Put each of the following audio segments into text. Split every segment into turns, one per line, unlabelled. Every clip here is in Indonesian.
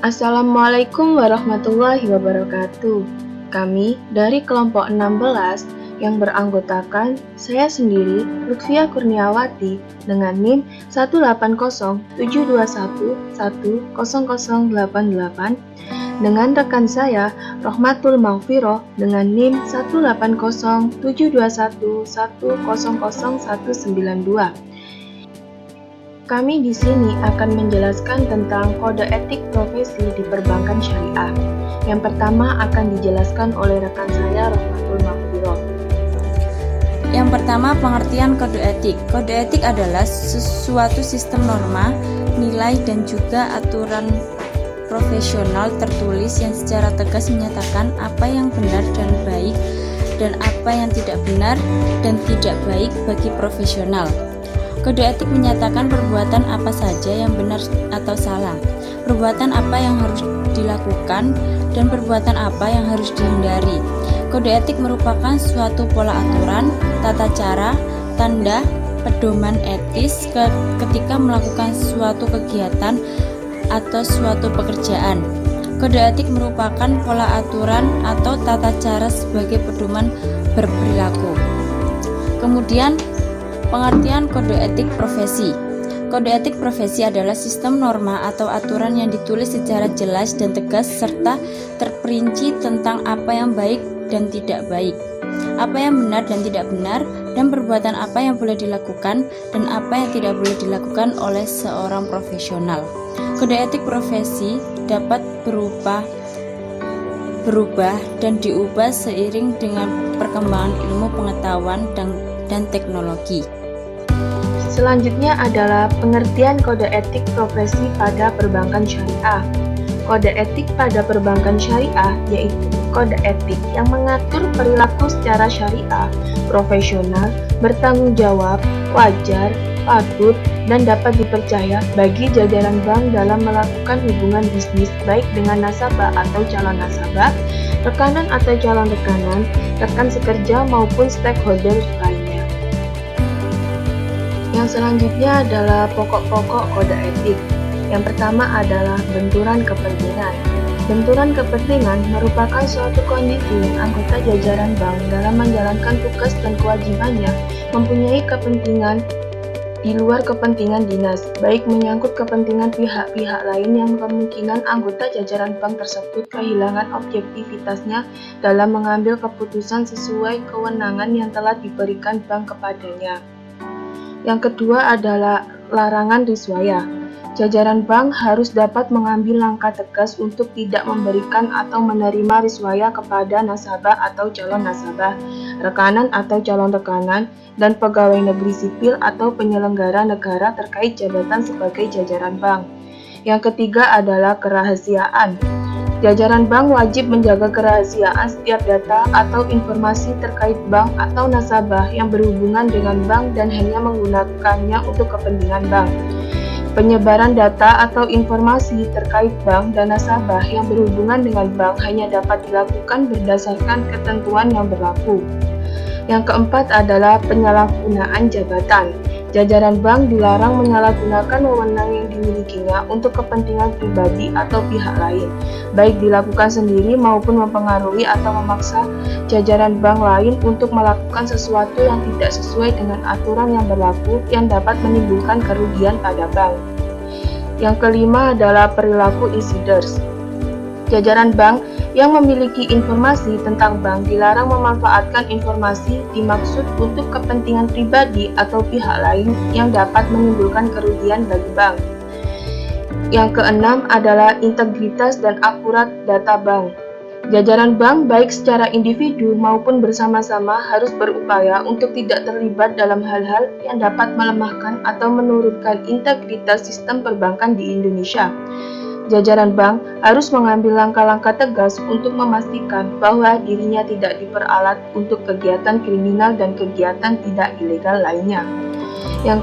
Assalamualaikum warahmatullahi wabarakatuh. Kami dari kelompok 16 yang beranggotakan saya sendiri, Lutfia Kurniawati, dengan NIM 18072110088, dengan rekan saya, Rohmatul Maghfirah, dengan NIM 1807211001992. Kami di sini akan menjelaskan tentang kode etik profesi di perbankan syariah. Yang pertama akan dijelaskan oleh rekan saya, Rohmatul Maghfirah.
Yang pertama, pengertian kode etik. Kode etik adalah suatu sistem norma, nilai, dan juga aturan profesional tertulis yang secara tegas menyatakan apa yang benar dan baik dan apa yang tidak benar dan tidak baik bagi profesional. Kode etik menyatakan perbuatan apa saja yang benar atau salah, perbuatan apa yang harus dilakukan, dan perbuatan apa yang harus dihindari. Kode etik merupakan suatu pola aturan, tata cara, tanda, pedoman etis ketika melakukan suatu kegiatan atau suatu pekerjaan. Kode etik merupakan pola aturan atau tata cara sebagai pedoman berperilaku. Kemudian, pengertian kode etik profesi. Kode etik profesi adalah sistem norma atau aturan yang ditulis secara jelas dan tegas serta terperinci tentang apa yang baik dan tidak baik, apa yang benar dan tidak benar, dan perbuatan apa yang boleh dilakukan dan apa yang tidak boleh dilakukan oleh seorang profesional. Kode etik profesi dapat berubah dan diubah seiring dengan perkembangan ilmu pengetahuan dan teknologi.
Selanjutnya adalah pengertian kode etik profesi pada perbankan syariah. Kode etik pada perbankan syariah yaitu kode etik yang mengatur perilaku secara syariah, profesional, bertanggung jawab, wajar, patut, dan dapat dipercaya bagi jajaran bank dalam melakukan hubungan bisnis baik dengan nasabah atau calon nasabah, rekanan atau calon rekanan, rekan sekerja maupun stakeholder lainnya. Yang selanjutnya adalah pokok-pokok kode etik. Yang pertama adalah benturan kepentingan. Benturan kepentingan merupakan suatu kondisi anggota jajaran bank dalam menjalankan tugas dan kewajibannya mempunyai kepentingan di luar kepentingan dinas, baik menyangkut kepentingan pihak-pihak lain yang kemungkinan anggota jajaran bank tersebut kehilangan objektivitasnya dalam mengambil keputusan sesuai kewenangan yang telah diberikan bank kepadanya. Yang kedua adalah larangan riswaya. Jajaran bank harus dapat mengambil langkah tegas untuk tidak memberikan atau menerima riswaya kepada nasabah atau calon nasabah, rekanan atau calon rekanan, dan pegawai negeri sipil atau penyelenggara negara terkait jabatan sebagai jajaran bank. Yang ketiga adalah kerahasiaan. Jajaran bank wajib menjaga kerahasiaan setiap data atau informasi terkait bank atau nasabah yang berhubungan dengan bank dan hanya menggunakannya untuk kepentingan bank. Penyebaran data atau informasi terkait bank dan nasabah yang berhubungan dengan bank hanya dapat dilakukan berdasarkan ketentuan yang berlaku. Yang keempat adalah penyalahgunaan jabatan. Jajaran bank dilarang menyalahgunakan wewenang yang dimilikinya untuk kepentingan pribadi atau pihak lain, baik dilakukan sendiri maupun mempengaruhi atau memaksa jajaran bank lain untuk melakukan sesuatu yang tidak sesuai dengan aturan yang berlaku yang dapat menimbulkan kerugian pada bank. Yang kelima adalah perilaku insiders. Jajaran bank yang memiliki informasi tentang bank dilarang memanfaatkan informasi dimaksud untuk kepentingan pribadi atau pihak lain yang dapat menimbulkan kerugian bagi bank. Yang keenam adalah integritas dan akurat data bank. Jajaran bank baik secara individu maupun bersama-sama harus berupaya untuk tidak terlibat dalam hal-hal yang dapat melemahkan atau menurunkan integritas sistem perbankan di Indonesia. Jajaran bank harus mengambil langkah-langkah tegas untuk memastikan bahwa dirinya tidak diperalat untuk kegiatan kriminal dan kegiatan tidak ilegal lainnya. Yang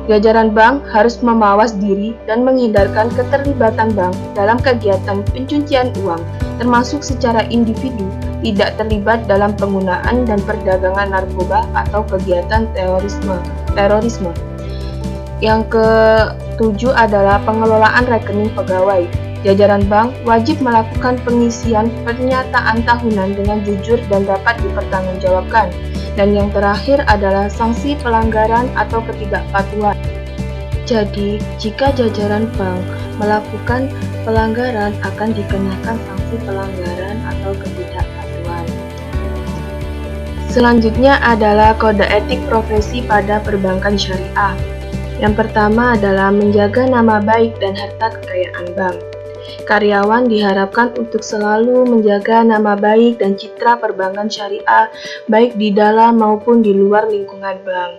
jajaran bank harus memawas diri dan menghindarkan keterlibatan bank dalam kegiatan pencucian uang, termasuk secara individu, tidak terlibat dalam penggunaan dan perdagangan narkoba atau kegiatan terorisme. Yang ketujuh adalah pengelolaan rekening pegawai. Jajaran bank wajib melakukan pengisian pernyataan tahunan dengan jujur dan dapat dipertanggungjawabkan. Dan yang terakhir adalah sanksi pelanggaran atau ketidakpatuhan. Jadi, jika jajaran bank melakukan pelanggaran akan dikenakan sanksi pelanggaran atau ketidakpatuhan. Selanjutnya adalah kode etik profesi pada perbankan syariah. Yang pertama adalah menjaga nama baik dan harta kekayaan bank. Karyawan diharapkan untuk selalu menjaga nama baik dan citra perbankan syariah, baik di dalam maupun di luar lingkungan bank.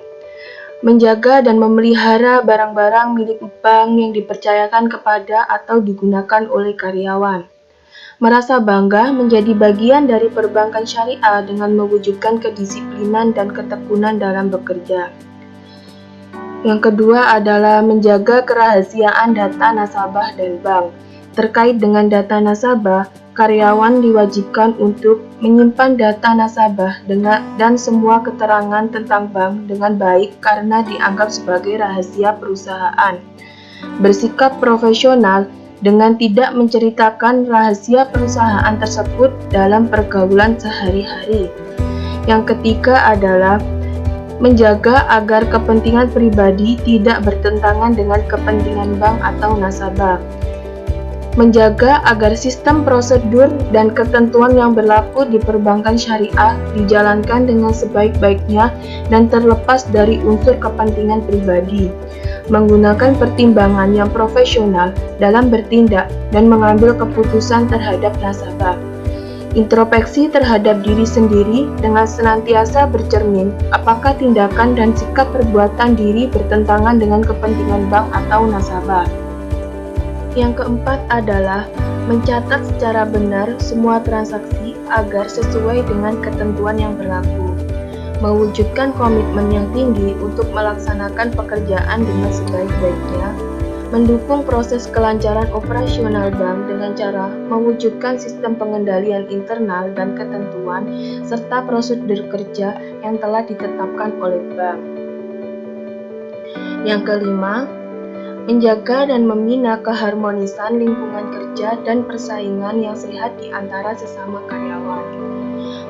Menjaga dan memelihara barang-barang milik bank yang dipercayakan kepada atau digunakan oleh karyawan. Merasa bangga menjadi bagian dari perbankan syariah dengan mewujudkan kedisiplinan dan ketekunan dalam bekerja. Yang kedua adalah menjaga kerahasiaan data nasabah dan bank. Terkait dengan data nasabah, karyawan diwajibkan untuk menyimpan data nasabah dan semua keterangan tentang bank dengan baik karena dianggap sebagai rahasia perusahaan. Bersikap profesional dengan tidak menceritakan rahasia perusahaan tersebut dalam pergaulan sehari-hari. Yang ketiga adalah menjaga agar kepentingan pribadi tidak bertentangan dengan kepentingan bank atau nasabah. Menjaga agar sistem prosedur dan ketentuan yang berlaku di perbankan syariah dijalankan dengan sebaik-baiknya dan terlepas dari unsur kepentingan pribadi. Menggunakan pertimbangan yang profesional dalam bertindak dan mengambil keputusan terhadap nasabah. Introspeksi terhadap diri sendiri dengan senantiasa bercermin apakah tindakan dan sikap perbuatan diri bertentangan dengan kepentingan bank atau nasabah. Yang keempat adalah mencatat secara benar semua transaksi agar sesuai dengan ketentuan yang berlaku. Mewujudkan komitmen yang tinggi untuk melaksanakan pekerjaan dengan sebaik-baiknya. Mendukung proses kelancaran operasional bank dengan cara mewujudkan sistem pengendalian internal dan ketentuan serta prosedur kerja yang telah ditetapkan oleh bank. Yang kelima, menjaga dan membina keharmonisan lingkungan kerja dan persaingan yang sehat di antara sesama karyawan.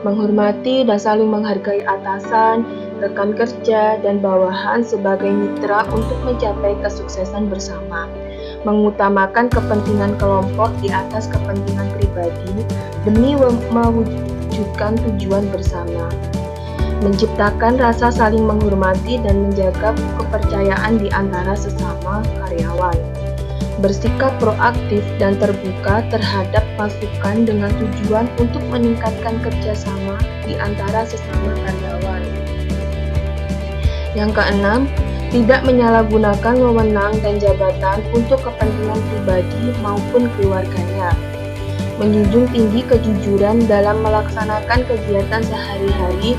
Menghormati dan saling menghargai atasan, rekan kerja, dan bawahan sebagai mitra untuk mencapai kesuksesan bersama. Mengutamakan kepentingan kelompok di atas kepentingan pribadi demi mewujudkan tujuan bersama. Menciptakan rasa saling menghormati dan menjaga kepercayaan di antara sesama karyawan. Bersikap proaktif dan terbuka terhadap masukan dengan tujuan untuk meningkatkan kerjasama di antara sesama karyawan. Yang keenam, tidak menyalahgunakan wewenang dan jabatan untuk kepentingan pribadi maupun keluarganya. Menjunjung tinggi kejujuran dalam melaksanakan kegiatan sehari-hari,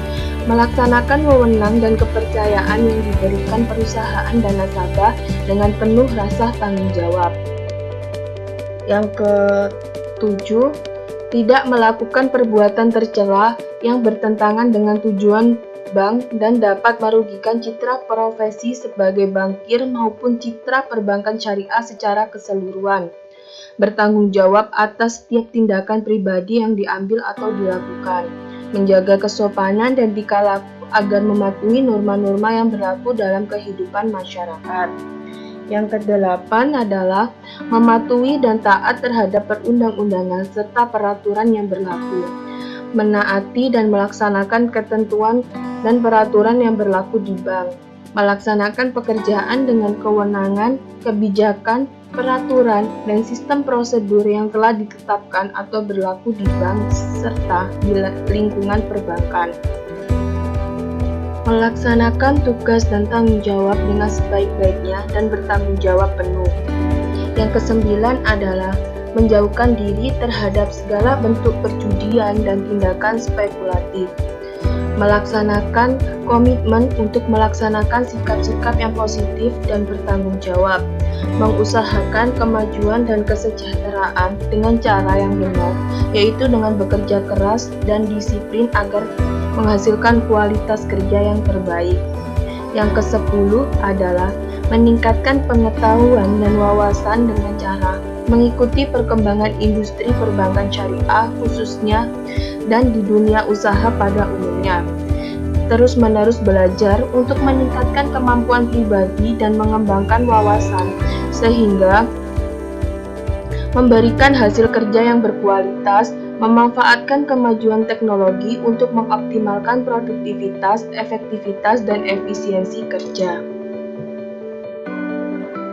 melaksanakan wewenang dan kepercayaan yang diberikan perusahaan dan nasabah dengan penuh rasa tanggung jawab. Yang ketujuh, tidak melakukan perbuatan tercela yang bertentangan dengan tujuan bank dan dapat merugikan citra profesi sebagai bankir maupun citra perbankan syariah secara keseluruhan. Bertanggung jawab atas setiap tindakan pribadi yang diambil atau dilakukan. Menjaga kesopanan dan tingkah laku agar mematuhi norma-norma yang berlaku dalam kehidupan masyarakat. Yang kedelapan adalah mematuhi dan taat terhadap perundang-undangan serta peraturan yang berlaku. Menaati dan melaksanakan ketentuan dan peraturan yang berlaku di bank. Melaksanakan pekerjaan dengan kewenangan, kebijakan, peraturan, dan sistem prosedur yang telah ditetapkan atau berlaku di bank serta di lingkungan perbankan. Melaksanakan tugas dan tanggung jawab dengan sebaik-baiknya dan bertanggung jawab penuh. Yang kesembilan adalah menjauhkan diri terhadap segala bentuk perjudian dan tindakan spekulatif. Melaksanakan komitmen untuk melaksanakan sikap-sikap yang positif dan bertanggung jawab. Mengusahakan kemajuan dan kesejahteraan dengan cara yang benar, yaitu dengan bekerja keras dan disiplin agar menghasilkan kualitas kerja yang terbaik. Yang ke-10 adalah meningkatkan pengetahuan dan wawasan dengan cara mengikuti perkembangan industri perbankan syariah khususnya dan di dunia usaha pada umumnya. Terus-menerus belajar untuk meningkatkan kemampuan pribadi dan mengembangkan wawasan sehingga memberikan hasil kerja yang berkualitas, memanfaatkan kemajuan teknologi untuk mengoptimalkan produktivitas, efektivitas, dan efisiensi kerja.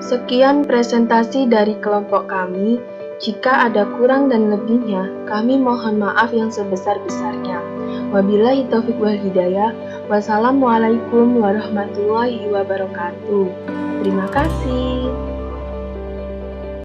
Sekian presentasi dari kelompok kami. Jika ada kurang dan lebihnya, kami mohon maaf yang sebesar-besarnya. Wabillahi taufiq wal hidayah. Wassalamualaikum warahmatullahi wabarakatuh. Terima kasih.